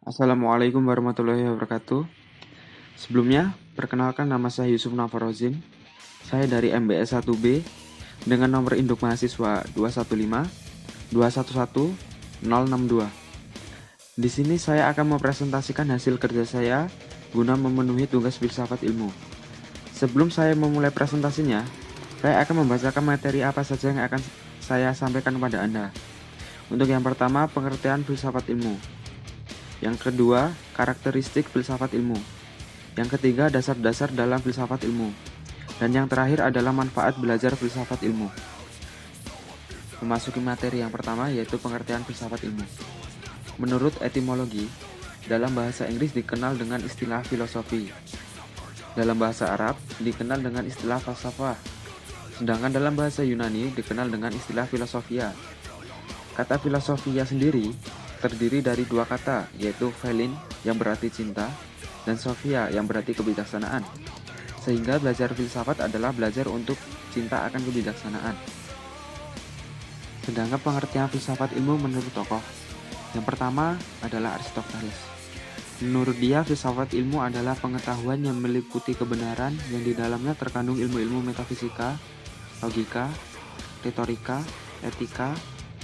Assalamualaikum warahmatullahi wabarakatuh. Sebelumnya, perkenalkan nama saya Yusuf Nafarozin. Saya dari MBS 1B dengan nomor induk mahasiswa 215 211 062. Di sini saya akan mempresentasikan hasil kerja saya guna memenuhi tugas filsafat ilmu. Sebelum saya memulai presentasinya, saya akan membacakan materi apa saja yang akan saya sampaikan kepada Anda. Untuk yang pertama, pengertian filsafat ilmu. Yang kedua, karakteristik filsafat ilmu. Yang ketiga, dasar-dasar dalam filsafat ilmu. Dan yang terakhir adalah manfaat belajar filsafat ilmu. Memasuki materi yang pertama, yaitu pengertian filsafat ilmu. Menurut etimologi, dalam bahasa Inggris dikenal dengan istilah filosofi. Dalam bahasa Arab dikenal dengan istilah falsafah. Sedangkan dalam bahasa Yunani dikenal dengan istilah filosofia. Kata filosofia sendiri terdiri dari dua kata, yaitu philin yang berarti cinta dan sophia yang berarti kebijaksanaan. Sehingga belajar filsafat adalah belajar untuk cinta akan kebijaksanaan. Sedangkan pengertian filsafat ilmu menurut tokoh. Yang pertama adalah Aristoteles. Menurut dia, filsafat ilmu adalah pengetahuan yang meliputi kebenaran yang di dalamnya terkandung ilmu-ilmu metafisika, logika, retorika, etika,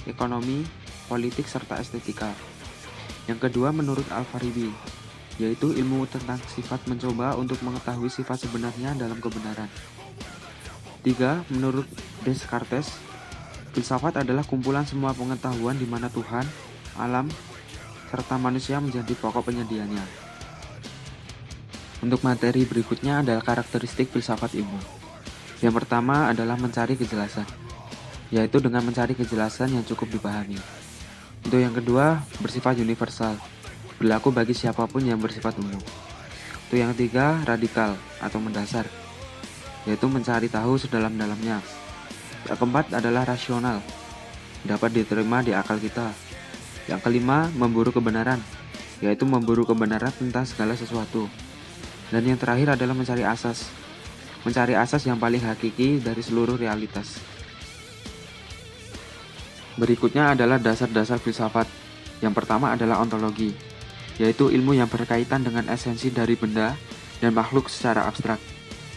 ekonomi, politik, serta estetika. Yang kedua menurut Al-Farabi, yaitu ilmu tentang sifat mencoba untuk mengetahui sifat sebenarnya dalam kebenaran. 3. Menurut Descartes, filsafat adalah kumpulan semua pengetahuan di mana Tuhan, alam, serta manusia menjadi pokok penyedianya. Untuk materi berikutnya adalah karakteristik filsafat ilmu. Yang pertama adalah mencari kejelasan, yaitu dengan mencari kejelasan yang cukup dipahami. Untuk yang kedua, bersifat universal, berlaku bagi siapapun yang bersifat umum. Untuk yang ketiga, radikal atau mendasar, yaitu mencari tahu sedalam-dalamnya. Yang keempat adalah rasional, dapat diterima di akal kita. Yang kelima, memburu kebenaran, yaitu memburu kebenaran tentang segala sesuatu. Dan yang terakhir adalah mencari asas yang paling hakiki dari seluruh realitas. Berikutnya adalah dasar-dasar filsafat. Yang pertama adalah ontologi, yaitu ilmu yang berkaitan dengan esensi dari benda dan makhluk secara abstrak.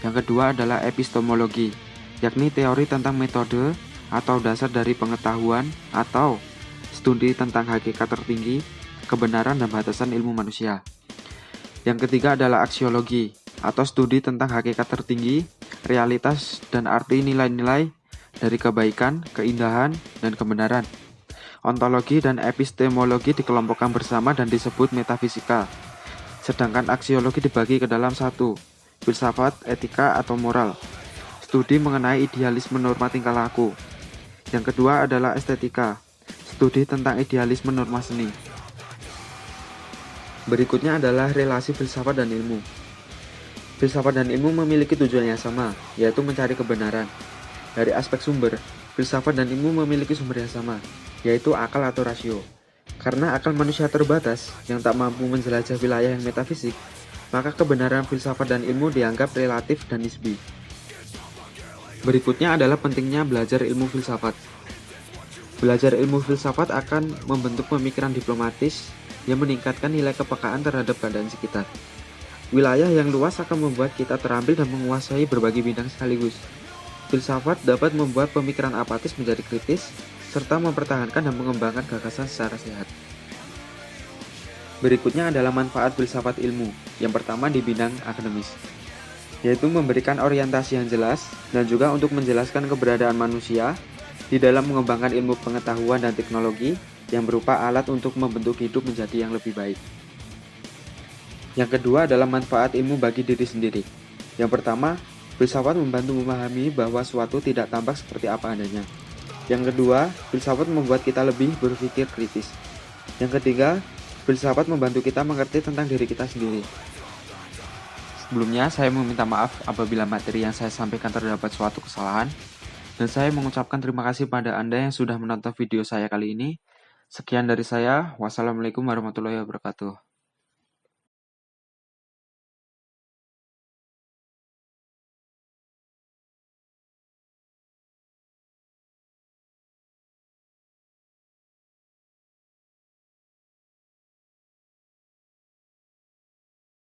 Yang kedua adalah epistemologi, yakni teori tentang metode atau dasar dari pengetahuan atau studi tentang hakikat tertinggi, kebenaran dan batasan ilmu manusia. Yang ketiga adalah aksiologi, atau studi tentang hakikat tertinggi, realitas dan arti nilai-nilai dari kebaikan, keindahan, dan kebenaran. Ontologi dan epistemologi dikelompokkan bersama dan disebut metafisika. Sedangkan aksiologi dibagi ke dalam satu, filsafat, etika, atau moral. Studi mengenai idealisme norma tingkah laku. Yang kedua adalah estetika, studi tentang idealisme norma seni. Berikutnya adalah relasi filsafat dan ilmu. Filsafat dan ilmu memiliki tujuan yang sama, yaitu mencari kebenaran. Dari aspek sumber, filsafat dan ilmu memiliki sumber yang sama, yaitu akal atau rasio. Karena akal manusia terbatas yang tak mampu menjelajah wilayah yang metafisik, maka kebenaran filsafat dan ilmu dianggap relatif dan nisbi. Berikutnya adalah pentingnya belajar ilmu filsafat. Belajar ilmu filsafat akan membentuk pemikiran diplomatis yang meningkatkan nilai kepekaan terhadap keadaan sekitar. Wilayah yang luas akan membuat kita terampil dan menguasai berbagai bidang sekaligus. Filsafat dapat membuat pemikiran apatis menjadi kritis, serta mempertahankan dan mengembangkan gagasan secara sehat. Berikutnya adalah manfaat filsafat ilmu. Yang pertama di bidang akademis, yaitu memberikan orientasi yang jelas dan juga untuk menjelaskan keberadaan manusia di dalam mengembangkan ilmu pengetahuan dan teknologi yang berupa alat untuk membentuk hidup menjadi yang lebih baik. Yang kedua adalah manfaat ilmu bagi diri sendiri. Yang pertama, filsafat membantu memahami bahwa suatu tidak tampak seperti apa adanya. Yang kedua, filsafat membuat kita lebih berpikir kritis. Yang ketiga, filsafat membantu kita mengerti tentang diri kita sendiri. Sebelumnya, saya meminta maaf apabila materi yang saya sampaikan terdapat suatu kesalahan. Dan saya mengucapkan terima kasih pada Anda yang sudah menonton video saya kali ini. Sekian dari saya. Wassalamualaikum warahmatullahi wabarakatuh.